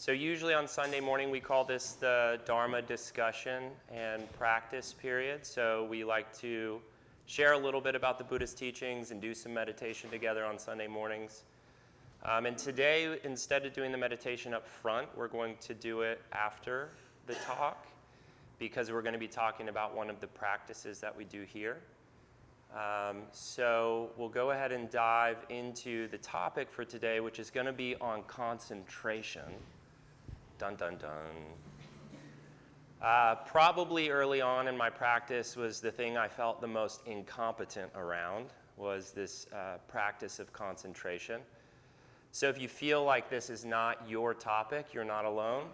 So usually on Sunday morning we call this the Dharma discussion and practice period. So we like to share a little bit about the Buddhist teachings and do some meditation together on Sunday mornings. And today, instead of doing the meditation up front, we're going to do it after the talk because we're going to be talking about one of the practices that we do here. So we'll go ahead and dive into the topic for today, which is going to be on concentration. Dun, dun, dun. Probably early on in my practice was the thing I felt the most incompetent around, was this practice of concentration. So if you feel like this is not your topic, you're not alone.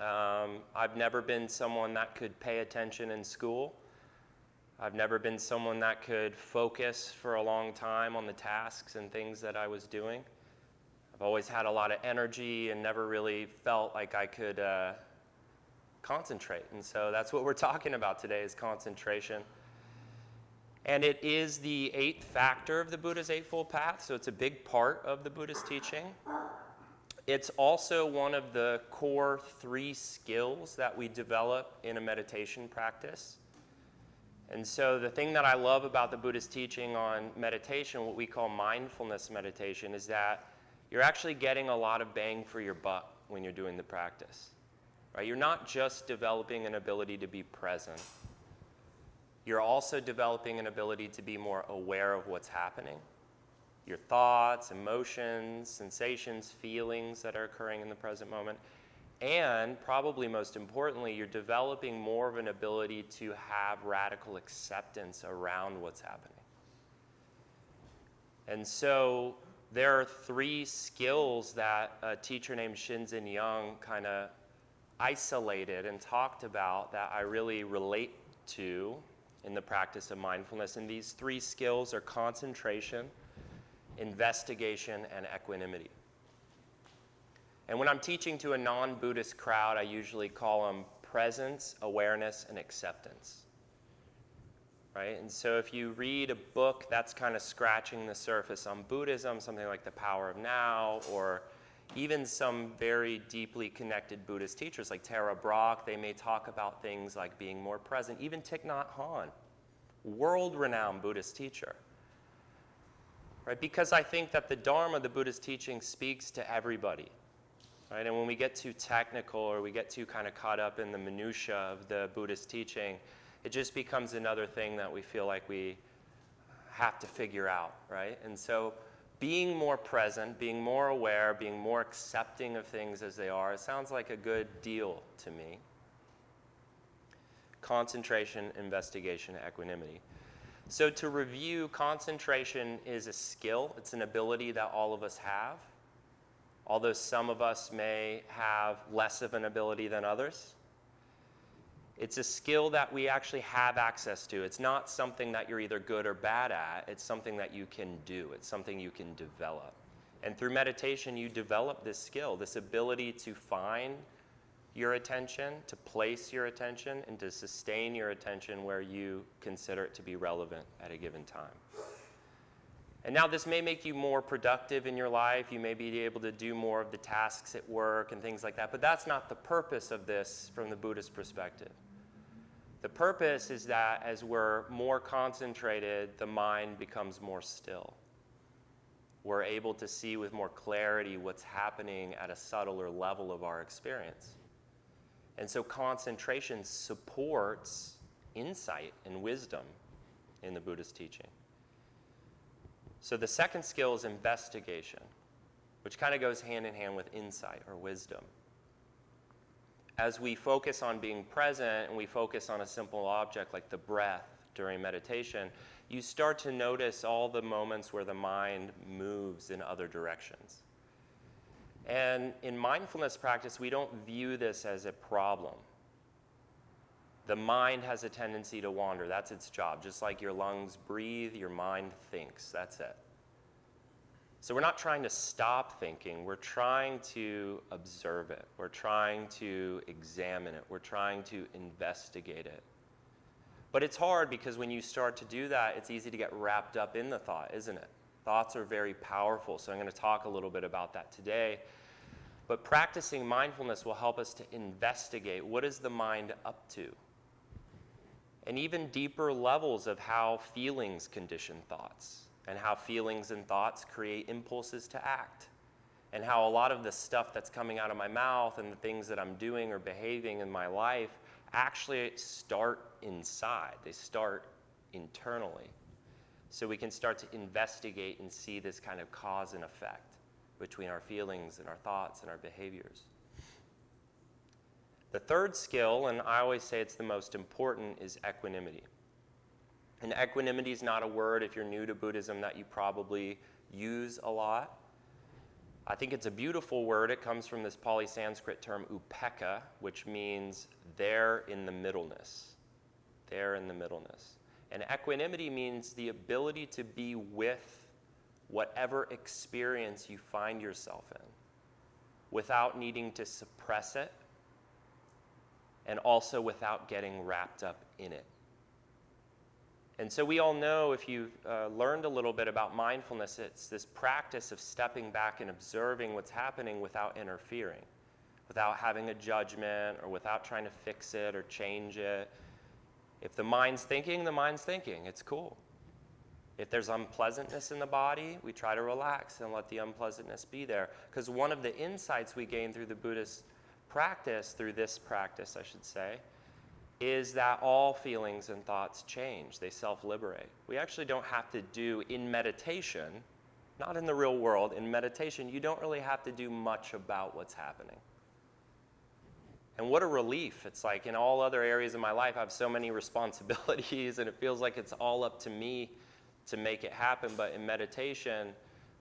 I've never been someone that could pay attention in school. I've never been someone that could focus for a long time on the tasks and things that I was doing. I've always had a lot of energy and never really felt like I could concentrate. And so that's what we're talking about today, is concentration. And it is the eighth factor of the Buddha's Eightfold Path, so it's a big part of the Buddhist teaching. It's also one of the core 3 skills that we develop in a meditation practice. And so the thing that I love about the Buddhist teaching on meditation, what we call mindfulness meditation, is that you're actually getting a lot of bang for your buck when you're doing the practice. Right? You're not just developing an ability to be present. You're also developing an ability to be more aware of what's happening. Your thoughts, emotions, sensations, feelings that are occurring in the present moment. And probably most importantly, you're developing more of an ability to have radical acceptance around what's happening. And so there are 3 skills that a teacher named Shinzen Young kind of isolated and talked about that I really relate to in the practice of mindfulness. And these 3 skills are concentration, investigation, and equanimity. And when I'm teaching to a non-Buddhist crowd, I usually call them presence, awareness, and acceptance. Right? And so if you read a book that's kind of scratching the surface on Buddhism, something like The Power of Now, or even some very deeply connected Buddhist teachers like Tara Brach, they may talk about things like being more present. Even Thich Nhat Hanh, world-renowned Buddhist teacher. Right? Because I think that the Dharma, the Buddhist teaching, speaks to everybody. Right? And when we get too technical or we get too kind of caught up in the minutia of the Buddhist teaching, it just becomes another thing that we feel like we have to figure out, right? And so being more present, being more aware, being more accepting of things as they are, it sounds like a good deal to me. Concentration, investigation, equanimity. So to review, concentration is a skill. It's an ability that all of us have, although some of us may have less of an ability than others. It's a skill that we actually have access to. It's not something that you're either good or bad at. It's something that you can do. It's something you can develop. And through meditation, you develop this skill, this ability to find your attention, to place your attention, and to sustain your attention where you consider it to be relevant at a given time. And now this may make you more productive in your life. You may be able to do more of the tasks at work and things like that. But that's not the purpose of this from the Buddhist perspective. The purpose is that as we're more concentrated, the mind becomes more still. We're able to see with more clarity what's happening at a subtler level of our experience. And so concentration supports insight and wisdom in the Buddhist teaching. So the second skill is investigation, which kind of goes hand in hand with insight or wisdom. As we focus on being present and we focus on a simple object like the breath during meditation, you start to notice all the moments where the mind moves in other directions. And in mindfulness practice, we don't view this as a problem. The mind has a tendency to wander. That's its job. Just like your lungs breathe, your mind thinks. That's it. So we're not trying to stop thinking. We're trying to observe it. We're trying to examine it. We're trying to investigate it. But it's hard because when you start to do that, it's easy to get wrapped up in the thought, isn't it? Thoughts are very powerful, so I'm going to talk a little bit about that today. But practicing mindfulness will help us to investigate what is the mind up to, and even deeper levels of how feelings condition thoughts, and how feelings and thoughts create impulses to act, and how a lot of the stuff that's coming out of my mouth and the things that I'm doing or behaving in my life actually start inside. They start internally. So we can start to investigate and see this kind of cause and effect between our feelings and our thoughts and our behaviors. The third skill, and I always say it's the most important, is equanimity. And equanimity is not a word, if you're new to Buddhism, that you probably use a lot. I think it's a beautiful word. It comes from this Pali Sanskrit term upekkha, which means there in the middleness. There in the middleness. And equanimity means the ability to be with whatever experience you find yourself in without needing to suppress it, and also without getting wrapped up in it. And so we all know, if you've learned a little bit about mindfulness, it's this practice of stepping back and observing what's happening without interfering, without having a judgment or without trying to fix it or change it. If the mind's thinking, the mind's thinking. It's cool. If there's unpleasantness in the body, we try to relax and let the unpleasantness be there. Because one of the insights we gain through the Buddhist practice, through this practice, I should say, is that all feelings and thoughts change. They self-liberate. We actually don't have to do, in meditation, not in the real world, in meditation, you don't really have to do much about what's happening. And what a relief. It's like in all other areas of my life, I have so many responsibilities, and it feels like it's all up to me to make it happen. But in meditation,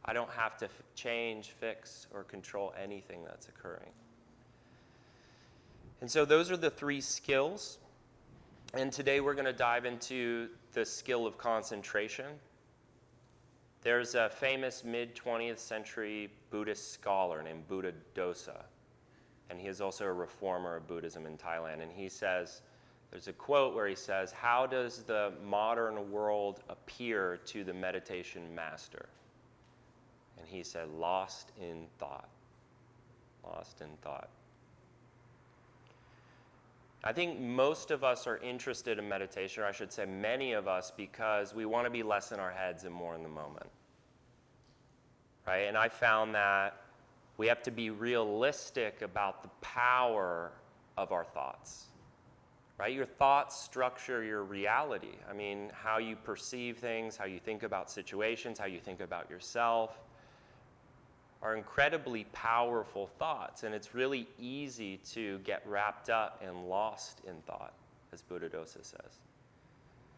I don't have to change, fix, or control anything that's occurring. And so those are the three skills. And today we're going to dive into the skill of concentration. There's a famous mid-20th century Buddhist scholar named Buddhist. And he is also a reformer of Buddhism in Thailand. And he says, there's a quote where he says, "How does the modern world appear to the meditation master?" And he said, "Lost in thought." Lost in thought. I think most of us are interested in meditation, or I should say many of us, because we want to be less in our heads and more in the moment. Right? And I found that we have to be realistic about the power of our thoughts. Right? Your thoughts structure your reality. I mean, how you perceive things, how you think about situations, how you think about yourself are incredibly powerful thoughts. And it's really easy to get wrapped up and lost in thought, as Buddhist says.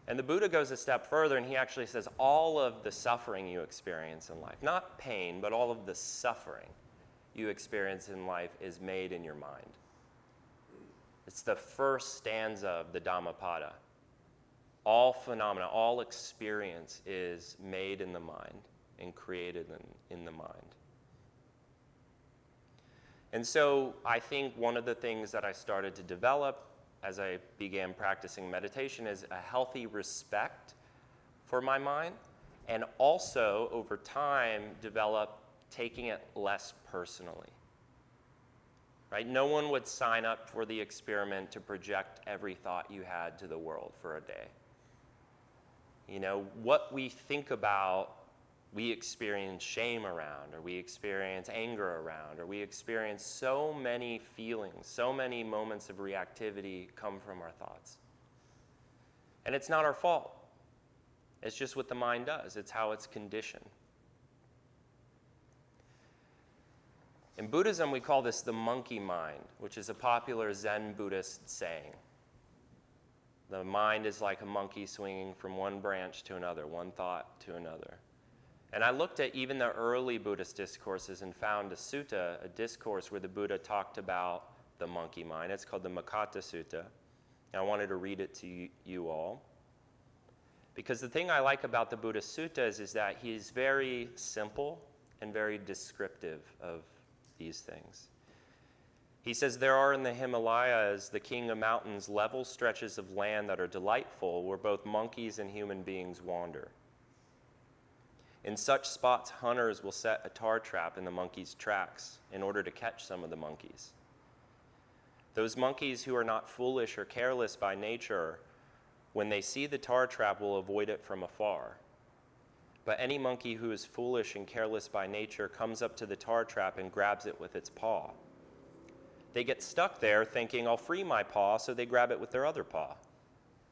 And the Buddha goes a step further, and he actually says all of the suffering you experience in life, not pain, but all of the suffering you experience in life is made in your mind. It's the first stanza of the Dhammapada. All phenomena, all experience is made in the mind and created in the mind. And so I think one of the things that I started to develop as I began practicing meditation is a healthy respect for my mind, and also over time develop taking it less personally. Right? No one would sign up for the experiment to project every thought you had to the world for a day. You know, what we think about, we experience shame around, or we experience anger around, or we experience so many feelings, so many moments of reactivity come from our thoughts. And it's not our fault. It's just what the mind does. It's how it's conditioned. In Buddhism, we call this the monkey mind, which is a popular Zen Buddhist saying. The mind is like a monkey swinging from one branch to another, one thought to another. And I looked at even the early Buddhist discourses and found a sutta, a discourse where the Buddha talked about the monkey mind. It's called the Makata Sutta. And I wanted to read it to you all. Because the thing I like about the Buddhist suttas is that he's very simple and very descriptive of these things. He says, "There are in the Himalayas, the king of mountains, level stretches of land that are delightful, where both monkeys and human beings wander. In such spots, hunters will set a tar trap in the monkey's tracks in order to catch some of the monkeys. Those monkeys who are not foolish or careless by nature, when they see the tar trap, will avoid it from afar. But any monkey who is foolish and careless by nature comes up to the tar trap and grabs it with its paw. They get stuck there thinking, I'll free my paw, so they grab it with their other paw.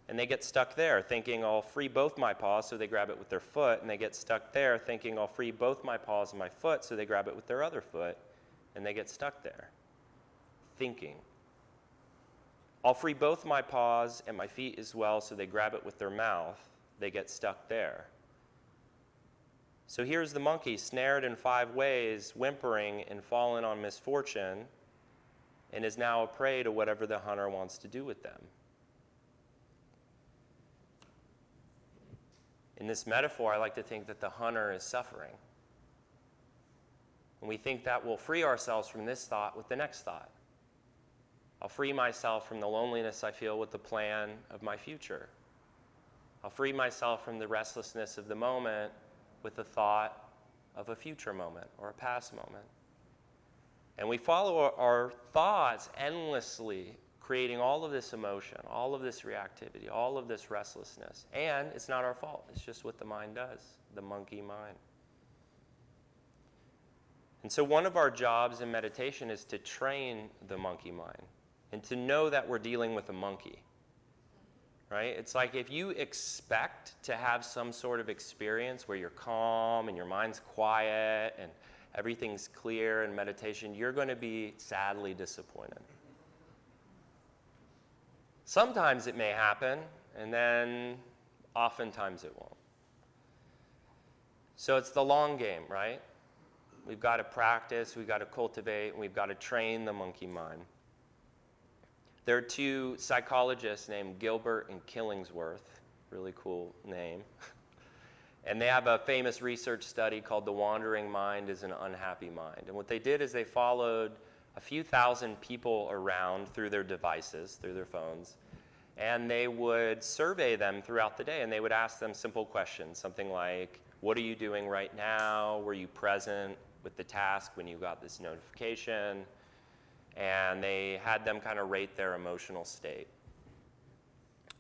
And they get stuck there thinking, I'll free both my paws, so they grab it with their foot. And they get stuck there thinking, I'll free both my paws and my foot, so they grab it with their other foot. And they get stuck there thinking, I'll free both my paws and my feet as well, so they grab it with their mouth. They get stuck there. So here's the monkey, snared in 5 ways, whimpering and fallen on misfortune, and is now a prey to whatever the hunter wants to do with them. In this metaphor, I like to think that the hunter is suffering. And we think that we'll free ourselves from this thought with the next thought. I'll free myself from the loneliness I feel with the plan of my future. I'll free myself from the restlessness of the moment with the thought of a future moment or a past moment. And we follow our thoughts endlessly, creating all of this emotion, all of this reactivity, all of this restlessness. And it's not our fault. It's just what the mind does, the monkey mind. And so one of our jobs in meditation is to train the monkey mind and to know that we're dealing with a monkey, right? It's like if you expect to have some sort of experience where you're calm and your mind's quiet and everything's clear in meditation, you're going to be sadly disappointed. Sometimes it may happen, and then oftentimes it won't. So it's the long game, right? We've got to practice, we've got to cultivate, and we've got to train the monkey mind. There are 2 psychologists named Gilbert and Killingsworth, really cool name. And they have a famous research study called The Wandering Mind is an Unhappy Mind. And what they did is they followed a few thousand people around through their devices, through their phones, and they would survey them throughout the day, and they would ask them simple questions, something like, what are you doing right now? Were you present with the task when you got this notification? And they had them kind of rate their emotional state.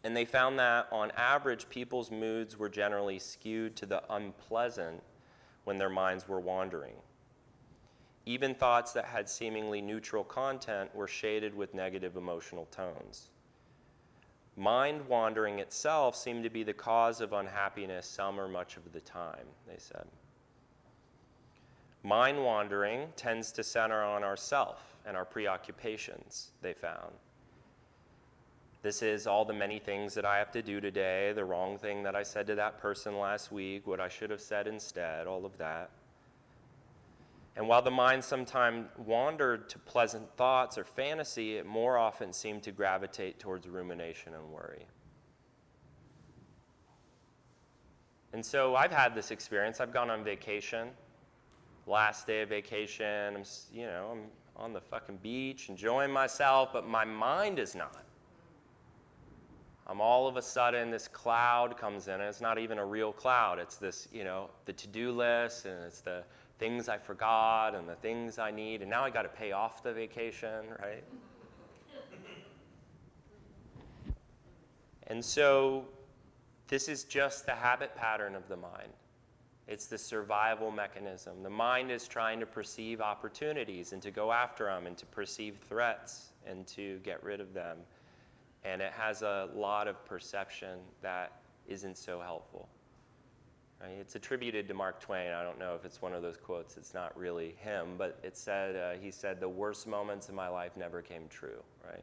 And they found that on average, people's moods were generally skewed to the unpleasant when their minds were wandering. Even thoughts that had seemingly neutral content were shaded with negative emotional tones. Mind wandering itself seemed to be the cause of unhappiness some or much of the time, they said. Mind wandering tends to center on ourself and our preoccupations, they found. This is all the many things that I have to do today, the wrong thing that I said to that person last week, what I should have said instead, all of that. And while the mind sometimes wandered to pleasant thoughts or fantasy, it more often seemed to gravitate towards rumination and worry. And so I've had this experience. I've gone on vacation. Last day of vacation, I'm on the fucking beach, enjoying myself, but my mind is not. All of a sudden, this cloud comes in, and it's not even a real cloud. It's this, the to-do list, and it's the things I forgot and the things I need, and now I got to pay off the vacation, right? And so this is just the habit pattern of the mind. It's the survival mechanism. The mind is trying to perceive opportunities and to go after them and to perceive threats and to get rid of them. And it has a lot of perception that isn't so helpful. Right? It's attributed to Mark Twain. I don't know if it's one of those quotes. It's not really him, but it said, he said, the worst moments in my life never came true, right?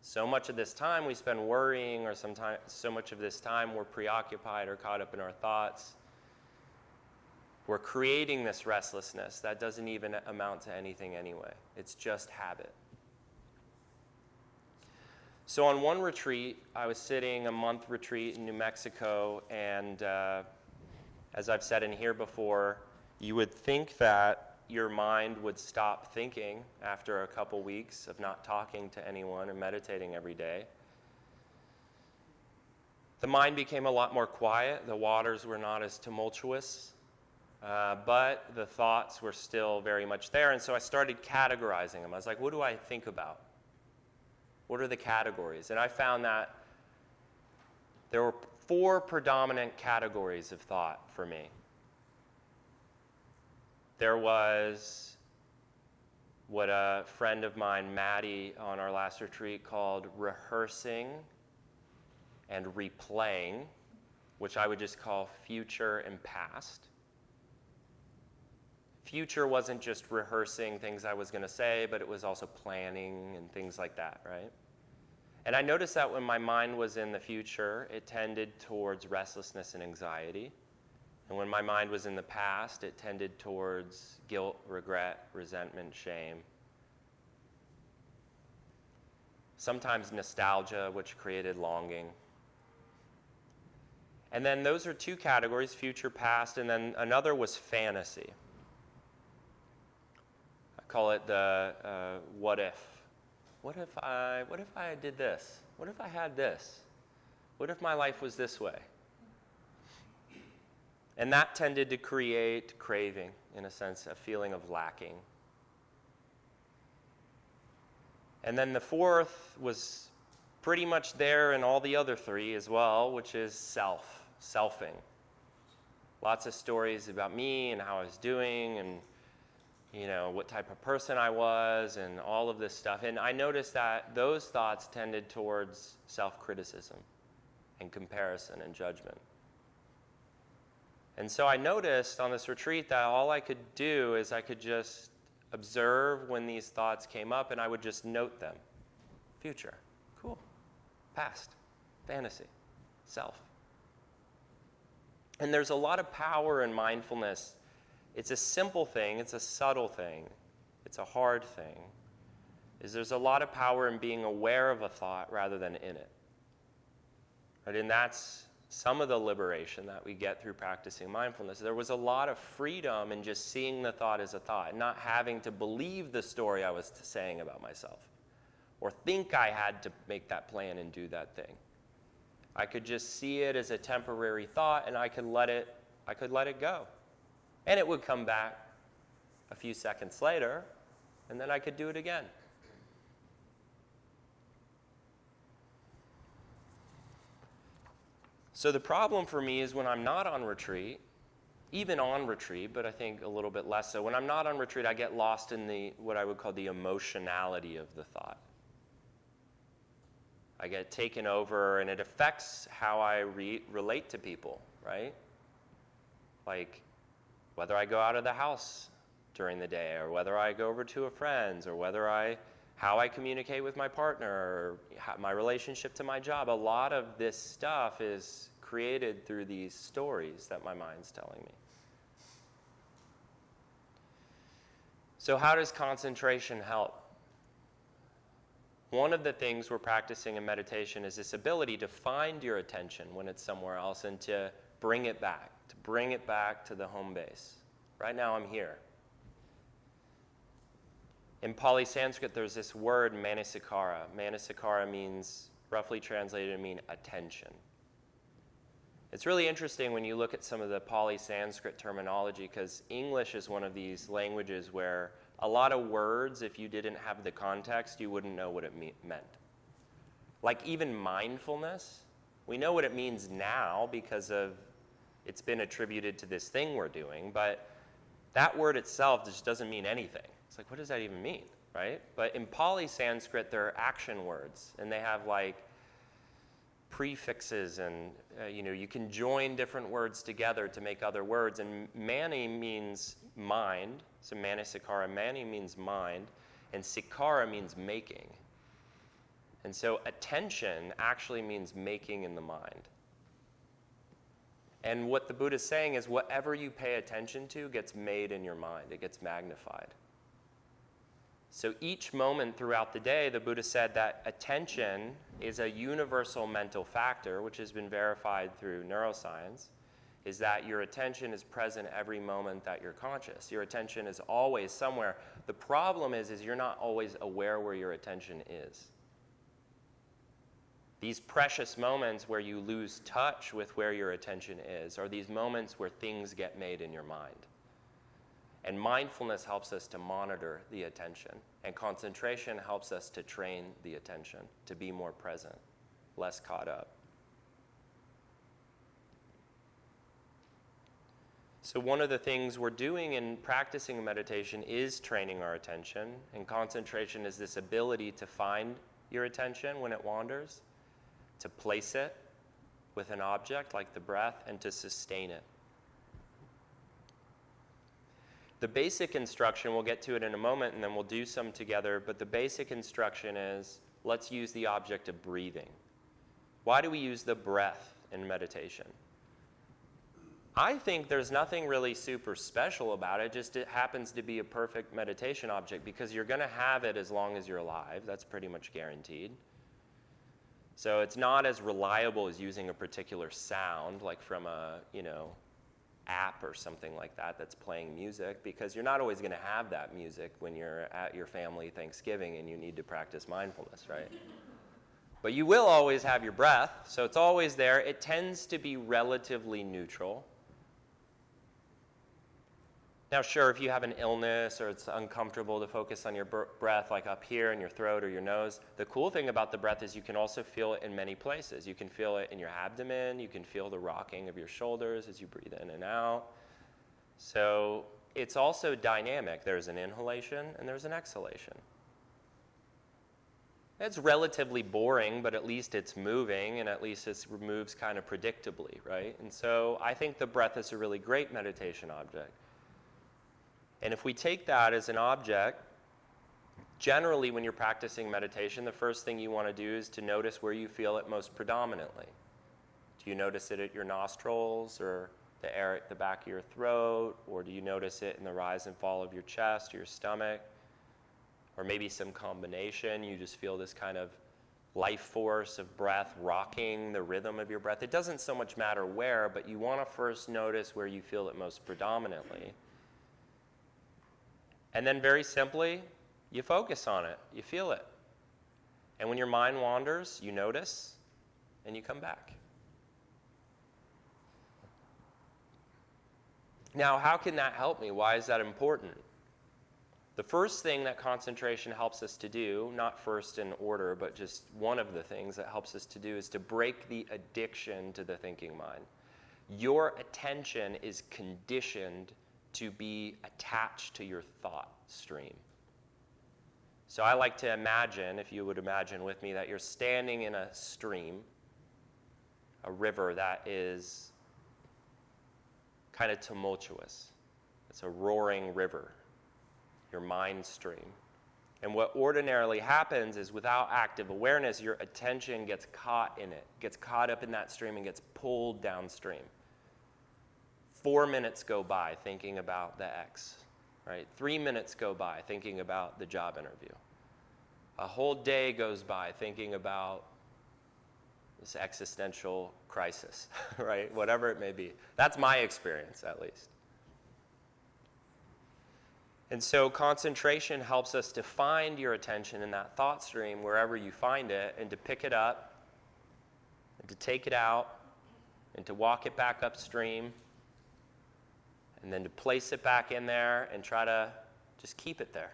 So much of this time we spend worrying, or so much of this time we're preoccupied or caught up in our thoughts. We're creating this restlessness that doesn't even amount to anything anyway. It's just habit. So on one retreat, I was sitting a month retreat in New Mexico, and as I've said in here before, you would think that your mind would stop thinking after a couple weeks of not talking to anyone and meditating every day. The mind became a lot more quiet. The waters were not as tumultuous. but the thoughts were still very much there, and so I started categorizing them. I was like, what do I think about? What are the categories? And I found that there were 4 predominant categories of thought for me. There was what a friend of mine, Maddie, on our last retreat called rehearsing and replaying, which I would just call future and past. Future wasn't just rehearsing things I was going to say, but it was also planning and things like that, right? And I noticed that when my mind was in the future, it tended towards restlessness and anxiety. And when my mind was in the past, it tended towards guilt, regret, resentment, shame. Sometimes nostalgia, which created longing. And then those are 2 categories, future, past, and then another was fantasy. I call it the what if. What if I did this? What if I had this? What if my life was this way? And that tended to create craving, in a sense, a feeling of lacking. And then the 4th was pretty much there in all the other 3 as well, which is selfing. Lots of stories about me and how I was doing and, what type of person I was and all of this stuff. And I noticed that those thoughts tended towards self-criticism and comparison and judgment. And so I noticed on this retreat that all I could do is I could just observe when these thoughts came up, and I would just note them. Future, cool. Past, fantasy, self. And there's a lot of power in mindfulness. It's a simple thing, it's a subtle thing, it's a hard thing. There's a lot of power in being aware of a thought rather than in it. Right? And that's some of the liberation that we get through practicing mindfulness. There was a lot of freedom in just seeing the thought as a thought, not having to believe the story I was saying about myself, or think I had to make that plan and do that thing. I could just see it as a temporary thought, and I could let it go. And it would come back a few seconds later, and then I could do it again. So the problem for me is when I'm not on retreat, even on retreat, but I think a little bit less so, when I'm not on retreat, I get lost in what I would call the emotionality of the thought. I get taken over, and it affects how I relate to people, right? Like whether I go out of the house during the day, or whether I go over to a friend's, or how I communicate with my partner, or my relationship to my job. A lot of this stuff is created through these stories that my mind's telling me. So how does concentration help? One of the things we're practicing in meditation is this ability to find your attention when it's somewhere else and to bring it back to the home base. Right now I'm here. In Pali Sanskrit, there's this word, manasikara. Manasikara means, roughly translated, to mean attention. It's really interesting when you look at some of the Pali Sanskrit terminology, because English is one of these languages where a lot of words, if you didn't have the context, you wouldn't know what it meant. Like even mindfulness, we know what it means now because it's been attributed to this thing we're doing, but that word itself just doesn't mean anything. It's like, what does that even mean, right? But in Pali Sanskrit, they're action words, and they have like prefixes, and you can join different words together to make other words. And mani means mind, so manasikara. Mani means mind, and sikara means making. And so attention actually means making in the mind. And what the Buddha is saying is whatever you pay attention to gets made in your mind. It gets magnified. So each moment throughout the day, the Buddha said that attention is a universal mental factor, which has been verified through neuroscience, is that your attention is present every moment that you're conscious. Your attention is always somewhere. The problem is you're not always aware where your attention is. These precious moments where you lose touch with where your attention is are these moments where things get made in your mind. And mindfulness helps us to monitor the attention. And concentration helps us to train the attention, to be more present, less caught up. So one of the things we're doing in practicing meditation is training our attention. And concentration is this ability to find your attention when it wanders, to place it with an object like the breath, and to sustain it. The basic instruction, we'll get to it in a moment and then we'll do some together, but the basic instruction is, let's use the object of breathing. Why do we use the breath in meditation? I think there's nothing really super special about it, just it happens to be a perfect meditation object because you're going to have it as long as you're alive. That's pretty much guaranteed. So it's not as reliable as using a particular sound, like from a, app or something like that that's playing music, because you're not always going to have that music when you're at your family Thanksgiving and you need to practice mindfulness, right? But you will always have your breath, so it's always there. It tends to be relatively neutral. Now, sure, if you have an illness or it's uncomfortable to focus on your breath, like up here in your throat or your nose, the cool thing about the breath is you can also feel it in many places. You can feel it in your abdomen. You can feel the rocking of your shoulders as you breathe in and out. So it's also dynamic. There's an inhalation and there's an exhalation. It's relatively boring, but at least it's moving, and at least it moves kind of predictably, right? And so I think the breath is a really great meditation object. And if we take that as an object, generally when you're practicing meditation, the first thing you want to do is to notice where you feel it most predominantly. Do you notice it at your nostrils or the air at the back of your throat? Or do you notice it in the rise and fall of your chest or your stomach? Or maybe some combination. You just feel this kind of life force of breath rocking the rhythm of your breath. It doesn't so much matter where, but you want to first notice where you feel it most predominantly. And then very simply, you focus on it. You feel it. And when your mind wanders, you notice, and you come back. Now, how can that help me? Why is that important? The first thing that concentration helps us to do, not first in order, but just one of the things that helps us to do, is to break the addiction to the thinking mind. Your attention is conditioned to be attached to your thought stream. So I like to imagine, if you would imagine with me, that you're standing in a stream, a river that is kind of tumultuous. It's a roaring river, your mind stream. And what ordinarily happens is without active awareness, your attention gets caught in it, gets caught up in that stream and gets pulled downstream. 4 minutes go by thinking about the ex, right? 3 minutes go by thinking about the job interview. A whole day goes by thinking about this existential crisis, right? Whatever it may be. That's my experience, at least. And so concentration helps us to find your attention in that thought stream wherever you find it, and to pick it up, and to take it out, and to walk it back upstream, and then to place it back in there and try to just keep it there.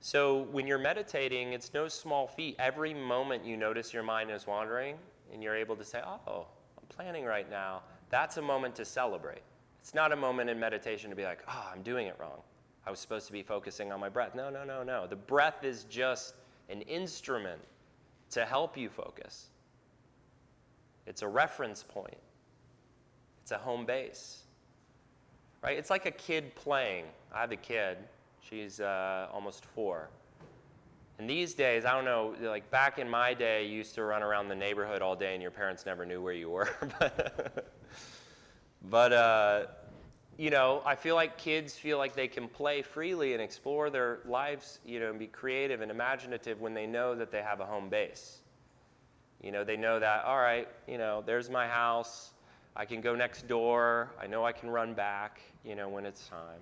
So when you're meditating, it's no small feat. Every moment you notice your mind is wandering and you're able to say, oh, I'm planning right now, that's a moment to celebrate. It's not a moment in meditation to be like, oh, I'm doing it wrong. I was supposed to be focusing on my breath. No. The breath is just an instrument to help you focus. It's a reference point. It's a home base, right? It's like a kid playing. I have a kid. She's almost 4. And these days, I don't know, like back in my day, you used to run around the neighborhood all day and your parents never knew where you were. but I feel like kids feel like they can play freely and explore their lives, and be creative and imaginative when they know that they have a home base. They know that, all right, there's my house. I can go next door. I know I can run back, when it's time.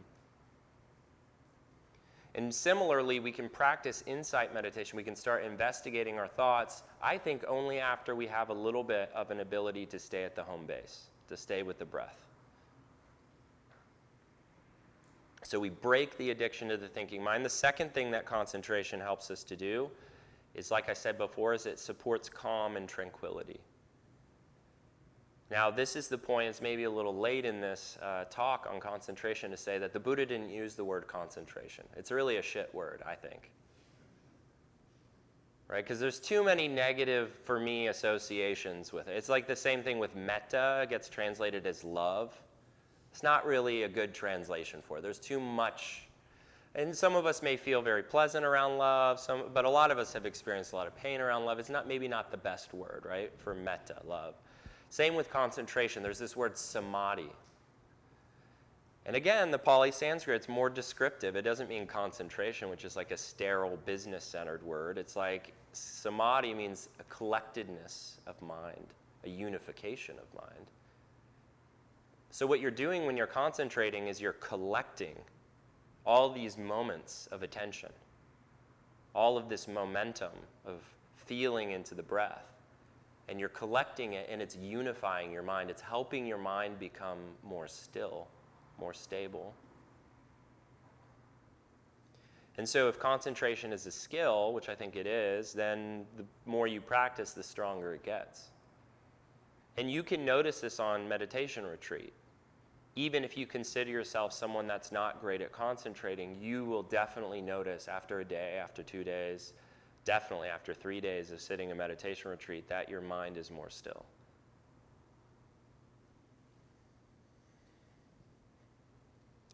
And similarly, we can practice insight meditation. We can start investigating our thoughts, I think, only after we have a little bit of an ability to stay at the home base, to stay with the breath. So we break the addiction to the thinking mind. The second thing that concentration helps us to do is, like I said before, is it supports calm and tranquility. Now, this is the point, it's maybe a little late in this talk on concentration to say that the Buddha didn't use the word concentration. It's really a shit word, I think. Right? Because there's too many negative, for me, associations with it. It's like the same thing with metta, gets translated as love. It's not really a good translation for it. There's too much. And some of us may feel very pleasant around love, but a lot of us have experienced a lot of pain around love. It's maybe not the best word, right, for metta, love. Same with concentration. There's this word samadhi. And again, the Pali Sanskrit, it's more descriptive. It doesn't mean concentration, which is like a sterile, business-centered word. It's like samadhi means a collectedness of mind, a unification of mind. So what you're doing when you're concentrating is you're collecting all these moments of attention, all of this momentum of feeling into the breath. And you're collecting it, and it's unifying your mind. It's helping your mind become more still, more stable. And so if concentration is a skill, which I think it is, then the more you practice, the stronger it gets. And you can notice this on meditation retreat. Even if you consider yourself someone that's not great at concentrating, you will definitely notice after a day, after 2 days, definitely after 3 days of sitting in meditation retreat, that your mind is more still.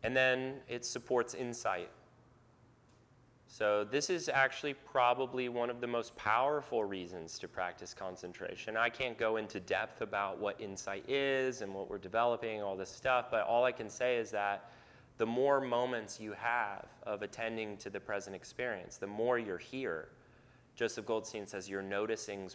And then it supports insight. So this is actually probably one of the most powerful reasons to practice concentration. I can't go into depth about what insight is and what we're developing, all this stuff, but all I can say is that the more moments you have of attending to the present experience, the more you're here. Joseph Goldstein says you're noticing